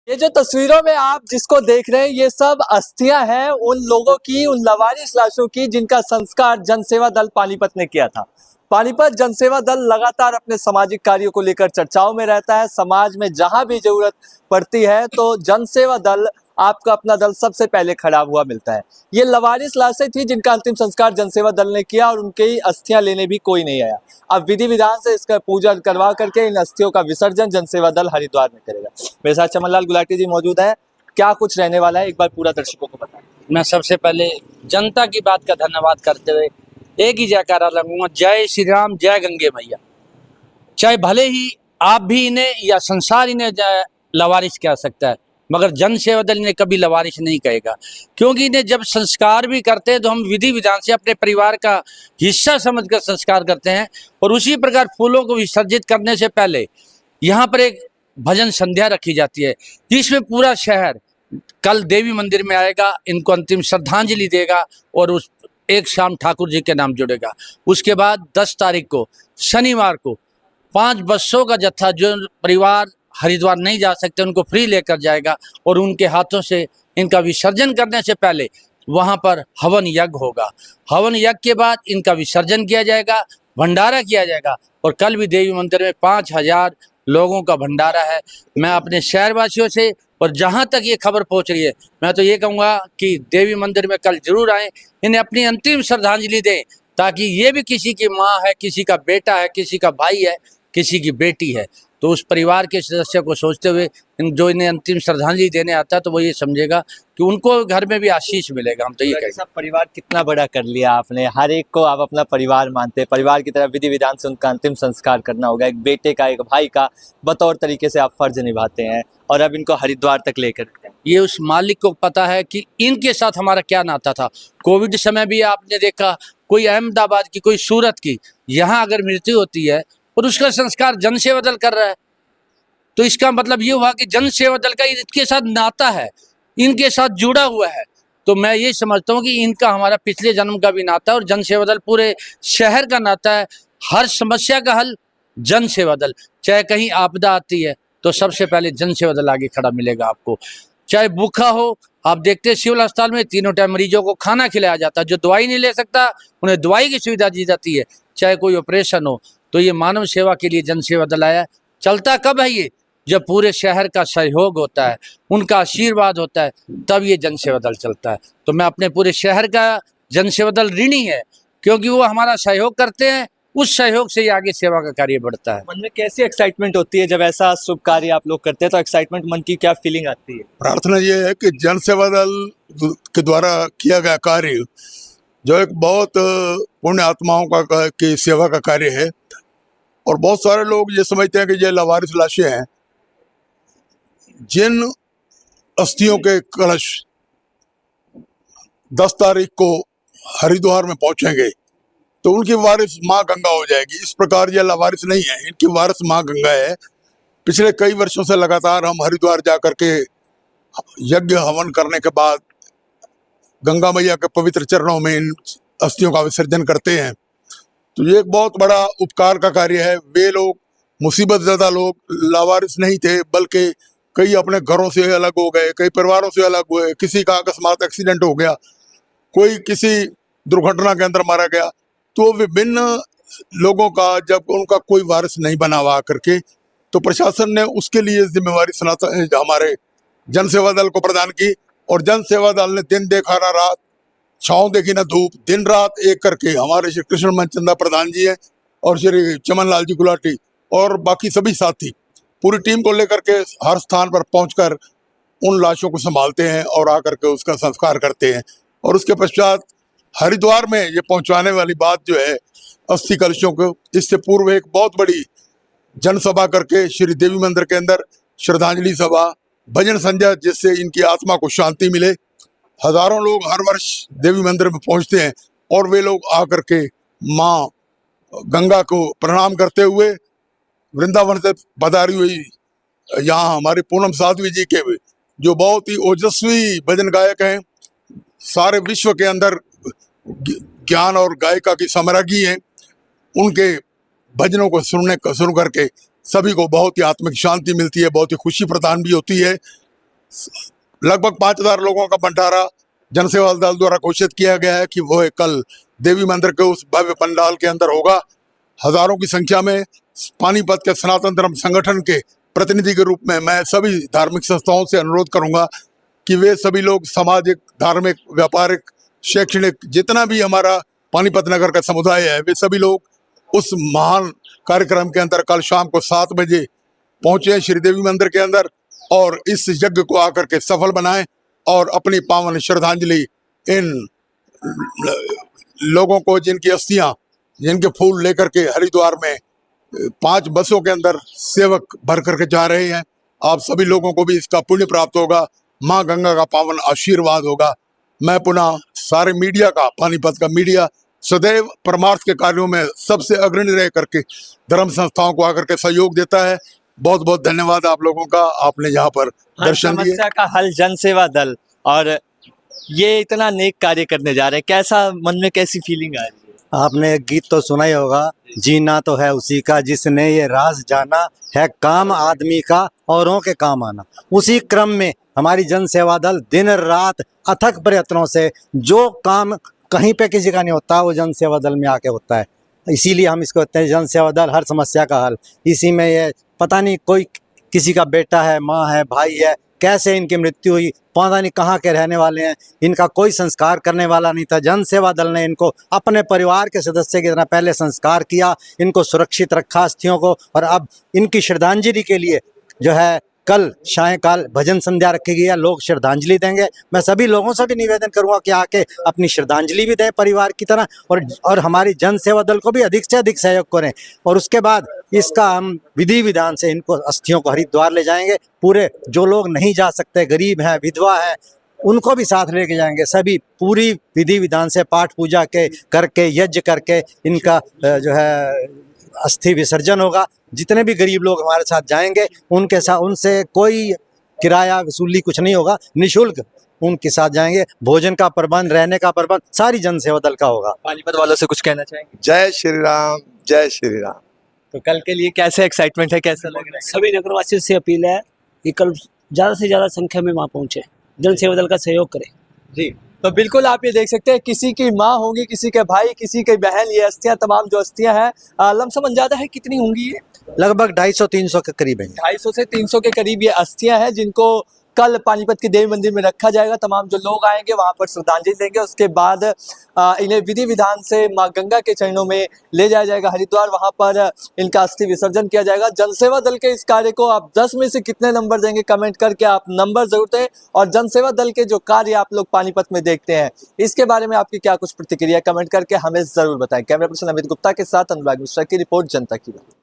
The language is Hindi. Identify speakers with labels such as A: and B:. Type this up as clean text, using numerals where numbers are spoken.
A: ये जो तस्वीरों में आप जिसको देख रहे हैं ये सब अस्थियां हैं उन लोगों की, उन लवारिस लाशों की जिनका संस्कार जनसेवा दल पानीपत ने किया था। पानीपत जनसेवा दल लगातार अपने सामाजिक कार्यों को लेकर चर्चाओं में रहता है। समाज में जहां भी जरूरत पड़ती है तो जनसेवा दल, आपका अपना दल सबसे पहले खड़ा हुआ मिलता है। ये लवारिस लाशें थी जिनका अंतिम संस्कार जनसेवा दल ने किया और उनकी अस्थियां लेने भी कोई नहीं आया। अब विधि विधान से इसका पूजा करवा करके इन अस्थियों का विसर्जन जनसेवा दल हरिद्वार में करेगा। मेरे साथ चमनलाल गुलाटी जी मौजूद है। क्या कुछ रहने वाला है, एक बार पूरा दर्शकों को बताएं।
B: मैं सबसे पहले जनता की बात का धन्यवाद करते हुए एक ही जयकारा लगूंगा, जय श्री राम, जय गंगे मैया। चाहे भले ही आप भी इन्हें या संसार इन्हें लवारिस कह सकता है, मगर जन सेवा दल इन्हें कभी लवारिस नहीं कहेगा, क्योंकि इन्हें जब संस्कार भी करते हैं तो हम विधि विधान से अपने परिवार का हिस्सा समझकर संस्कार करते हैं। और उसी प्रकार फूलों को विसर्जित करने से पहले यहाँ पर एक भजन संध्या रखी जाती है, जिसमें पूरा शहर कल देवी मंदिर में आएगा, इनको अंतिम श्रद्धांजलि देगा और उस एक शाम ठाकुर जी के नाम जुड़ेगा। उसके बाद 10 तारीख को शनिवार को 5 बसों का जत्था, जो परिवार हरिद्वार नहीं जा सकते उनको फ्री लेकर जाएगा और उनके हाथों से इनका विसर्जन करने से पहले वहां पर हवन यज्ञ होगा। हवन यज्ञ के बाद इनका विसर्जन किया जाएगा, भंडारा किया जाएगा और कल भी देवी मंदिर में 5000 लोगों का भंडारा है। मैं अपने शहरवासियों से, और जहां तक ये खबर पहुंच रही है, मैं तो ये कहूँगा कि देवी मंदिर में कल जरूर आएँ, इन्हें अपनी अंतिम श्रद्धांजलि दें, ताकि ये भी किसी की माँ है, किसी का बेटा है, किसी का भाई है, किसी की बेटी है, तो उस परिवार के सदस्य को सोचते हुए जो इन्हें अंतिम श्रद्धांजलि देने आता है तो वो ये समझेगा कि उनको घर में भी आशीष मिलेगा। हम तो ये कहेंगे।
A: परिवार कितना बड़ा कर लिया आपने, हर एक को आप अपना परिवार मानते हैं, परिवार की तरह विधि विधान से उनका अंतिम संस्कार करना होगा। एक बेटे का, एक भाई का बतौर तरीके से आप फर्ज निभाते हैं और अब इनको हरिद्वार तक लेकर
B: ये उस मालिक को पता है कि इनके साथ हमारा क्या नाता था। कोविड समय भी आपने देखा, कोई अहमदाबाद की, कोई सूरत की, यहाँ अगर मृत्यु होती है और उसका संस्कार जन सेवा दल कर रहा है, तो इसका मतलब ये हुआ कि जन सेवा दल का इनके साथ नाता है, इनके साथ जुड़ा हुआ है। तो मैं ये समझता हूँ कि इनका हमारा पिछले जन्म का भी नाता है और जन सेवा दल पूरे शहर का नाता है। हर समस्या का हल जन सेवा दल, चाहे कहीं आपदा आती है तो सबसे पहले जन सेवा दल आगे खड़ा मिलेगा आपको। चाहे भूखा हो, आप देखते हैं सिविल अस्पताल में 3 टाइम मरीजों को खाना खिलाया जाता है, जो दवाई नहीं ले सकता उन्हें दवाई की सुविधा दी जाती है। चाहे कोई ऑपरेशन हो, तो ये मानव सेवा के लिए जन सेवा दल आया। चलता कब है ये? जब पूरे शहर का सहयोग होता है, उनका आशीर्वाद होता है, तब ये जन सेवा दल चलता है। तो मैं अपने पूरे शहर का जन सेवा दल ऋणी है, क्योंकि वो हमारा सहयोग करते हैं, उस सहयोग से ही आगे सेवा का कार्य बढ़ता है।
A: मन में कैसी एक्साइटमेंट होती है जब ऐसा शुभ कार्य आप लोग करते हैं? तो एक्साइटमेंट, मन की क्या फीलिंग आती है?
C: प्रार्थना ये है कि जन सेवा दल के द्वारा किया गया कार्य, जो एक बहुत पुण्य आत्माओं का की सेवा का कार्य है, और बहुत सारे लोग ये समझते हैं कि ये लवारिस लाशें हैं। जिन अस्थियों के कलश 10 तारीख को हरिद्वार में पहुंचेंगे तो उनकी वारिस माँ गंगा हो जाएगी। इस प्रकार ये लवारिस नहीं है, इनकी वारिस माँ गंगा है। पिछले कई वर्षों से लगातार हम हरिद्वार जा करके यज्ञ हवन करने के बाद गंगा मैया के पवित्र चरणों में इन अस्थियों का विसर्जन करते हैं। तो ये एक बहुत बड़ा उपकार का कार्य है। वे लोग मुसीबत ज़्यादा लोग लावारिस नहीं थे, बल्कि कई अपने घरों से अलग हो गए, कई परिवारों से अलग हुए, किसी का अकस्मात एक्सीडेंट हो गया, कोई किसी दुर्घटना के अंदर मारा गया। तो विभिन्न लोगों का जब उनका कोई वारिस नहीं बना हुआ करके, तो प्रशासन ने उसके लिए जिम्मेवारी हमारे जन सेवा दल को प्रदान की। और जन सेवा दल ने दिन देखा ना रात, छाँव देखी ना धूप, दिन रात एक करके हमारे श्री कृष्ण मनचंदा प्रधान जी हैं और श्री चमनलाल जी गुलाटी और बाकी सभी साथी पूरी टीम को लेकर के हर स्थान पर पहुंचकर उन लाशों को संभालते हैं और आकर के उसका संस्कार करते हैं। और उसके पश्चात हरिद्वार में ये पहुंचाने वाली बात जो है अस्थि कलशों को, इससे पूर्व एक बहुत बड़ी जनसभा करके श्री देवी मंदिर के अंदर श्रद्धांजलि सभा, भजन संध्या, जिससे इनकी आत्मा को शांति मिले। हजारों लोग हर वर्ष देवी मंदिर में पहुंचते हैं और वे लोग आकर के माँ गंगा को प्रणाम करते हुए वृंदावन से पधारी हुई यहाँ हमारे पूनम साध्वी जी के, जो बहुत ही ओजस्वी भजन गायक हैं, सारे विश्व के अंदर ज्ञान और गायिका की साम्राज्ञी हैं, उनके भजनों को सुन करके सभी को बहुत ही आत्मिक शांति मिलती है, बहुत ही खुशी प्रदान भी होती है। लगभग 5,000 लोगों का बंटारा जनसेवा दल द्वारा घोषित किया गया है कि वो कल देवी मंदिर के उस भव्य पंडाल के अंदर होगा। हजारों की संख्या में पानीपत के सनातन धर्म संगठन के प्रतिनिधि के रूप में मैं सभी धार्मिक संस्थाओं से अनुरोध करूंगा कि वे सभी लोग सामाजिक, धार्मिक, व्यापारिक, शैक्षणिक, जितना भी हमारा पानीपत नगर का समुदाय है, वे सभी लोग उस महान कार्यक्रम के अंदर कल शाम को 7 बजे पहुंचे श्रीदेवी मंदिर के अंदर और इस यज्ञ को आकर के सफल बनाएं और अपनी पावन श्रद्धांजलि इन लोगों को जिनकी अस्थियां, जिनके फूल लेकर के हरिद्वार में 5 बसों के अंदर सेवक भर करके जा रहे हैं, आप सभी लोगों को भी इसका पुण्य प्राप्त होगा, माँ गंगा का पावन आशीर्वाद होगा। मैं पुनः सारे मीडिया का, पानीपत का मीडिया सदैव परमार्थ के कार्यों में सबसे अग्रणी रह करके धर्म संस्थाओं को आकर के सहयोग देता है। बहुत बहुत धन्यवाद आप लोगों का, आपने यहाँ पर
A: हर
C: दर्शन दिए।
A: समस्या का हल जन सेवा दल, और ये इतना नेक कार्य करने जा रहे हैं, कैसा मन में कैसी फीलिंग आ रही है?
D: आपने एक गीत तो सुना ही होगा, जीना तो है उसी का जिसने ये राज जाना, है काम आदमी का औरों के काम आना। उसी क्रम में हमारी जन सेवा दल दिन रात अथक प्रयत्नों से जो काम कहीं पे किसी का नहीं होता, वो जन सेवा दल में आके होता है। इसीलिए हम इसको कहते हैं जन सेवा दल, हर समस्या का हल। इसी में ये पता नहीं कोई किसी का बेटा है, माँ है, भाई है, कैसे इनकी मृत्यु हुई, पता नहीं कहाँ के रहने वाले हैं, इनका कोई संस्कार करने वाला नहीं था। जन सेवा दल ने इनको अपने परिवार के सदस्य की तरह पहले संस्कार किया, इनको सुरक्षित रखा अस्थियों को, और अब इनकी श्रद्धांजलि के लिए जो है कल सायंकाल भजन संध्या रखी गई है, लोग श्रद्धांजलि देंगे। मैं सभी लोगों से भी निवेदन करूंगा कि आके अपनी श्रद्धांजलि भी दें परिवार की तरह, और हमारी जन सेवा दल को भी अधिक से अधिक सहयोग करें। और उसके बाद इसका हम विधि विधान से इनको अस्थियों को हरिद्वार ले जाएंगे। पूरे जो लोग नहीं जा सकते, गरीब हैं, विधवा है, उनको भी साथ लेके जाएंगे। सभी पूरी विधि विधान से पाठ पूजा के करके, यज्ञ करके इनका जो है अस्थि विसर्जन होगा। जितने भी गरीब लोग हमारे साथ जाएंगे उनके साथ, उनसे कोई किराया वसूली कुछ नहीं होगा, निःशुल्क उनके साथ जाएंगे। भोजन का प्रबंध, रहने का प्रबंध सारी जन सेवा दल का होगा।
A: पानीपत वालों से कुछ कहना चाहेंगे?
E: जय श्री राम, जय श्री राम।
A: तो कल के लिए कैसे एक्साइटमेंट है, कैसा लग रहा है?
F: सभी नगरवासियों से अपील है कि कल ज़्यादा से ज़्यादा संख्या में वहाँ पहुँचे, जन सेवा दल का सहयोग करें।
A: जी, तो बिल्कुल आप ये देख सकते हैं, किसी की माँ होंगी, किसी के भाई, किसी की बहन, ये अस्थियां, तमाम जो अस्थियां हैं, लमसम अंदाजा है कितनी होंगी ये?
D: लगभग 250-300 के करीब है।
A: 250 से 300 के करीब ये अस्थियां हैं, जिनको कल पानीपत के देवी मंदिर में रखा जाएगा। तमाम जो लोग आएंगे वहां पर श्रद्धांजलि देंगे, उसके बाद इन्हें विधि विधान से मां गंगा के चरणों में ले जाया जाएगा हरिद्वार, वहां पर इनका अस्थि विसर्जन किया जाएगा। जनसेवा दल के इस कार्य को आप 10 में से कितने नंबर देंगे, कमेंट करके आप नंबर जरूर दें। और जनसेवा दल के जो कार्य आप लोग पानीपत में देखते हैं, इसके बारे में आपकी क्या कुछ प्रतिक्रिया, कमेंट करके हमें जरूर बताएं। कैमरा पर्सन अमित गुप्ता के साथ अनुराग मिश्रा की रिपोर्ट, जनता की बात।